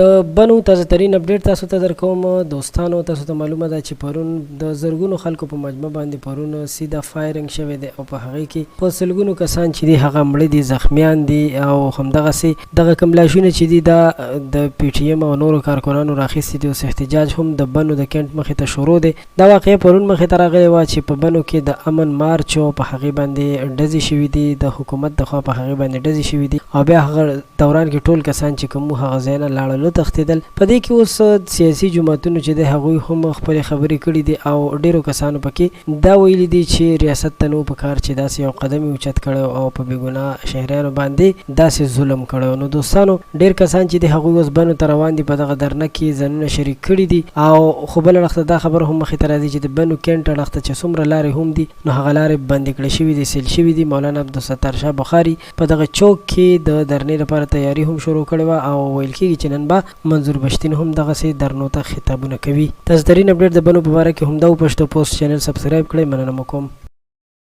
د بنو تازه ترین اپډیټ تاسو ته درکوم دوستانو. تاسو ته معلومه ده چې پرون د زرګونو خلکو په مجمع باندې پرون سیده فایرنګ شوی دی او په هغې کې په سلګونو کسان چې دي هغه مړه دي، زخمیان دي او همدغسې دغه کوم لاشونه چې دي دا د پی ټي ایم او نورو کارکنانو راخیستي دي. اوس احتجاج هم د بنو د کینټ مخې ته شروع دی. دا واقعه پرون مخې ته راغلی وه چې په بنو کې د امن مارچ او په هغې باندې ډزې شوي دي، د حکومت د خوا په هغې باندې ډزې شوي دي او بیا هغه دوران کې ټول کسان چې کوم هغه ځای نه لاړل تښتېدل. په دې کې اوس سیاسي جماعتونو چې دی هغوی هم خپلې خبرې کړي دي او ډېرو کسانو پکې دا ویلي دي چې ریاست ته نو پکار چې داسې یو قدم یې اوچت کړی او په بېګناه شهریانو باندې داسې ظلم کړی. نو دوستانو ډېر کسان چې دی هغوی اوس بنو ته روان دي، په دغه درنه کې ځانونه شریک کړي دي او خو بله اړخ ته دا خبره هم مخې ته راځي چې د بنو کینټ اړخ ته چې څومره لارې هم دي نو هغه لارې بندې کړې شوي دي، سیل شوي دي. مولانا عبدالستار شاه بخاري په دغه چوک کې د درنې لپاره تیاري هم شروع کړې وه او ویل کېږي چې نن به منظور بشتین هم دغسې درنو ته خطابونه کوي. تاسو ترین اپډیټ د بنو په باره کې همدا وپوښتو. پوسټ چینل سبسکرایب کړئ. مننه مو کوم.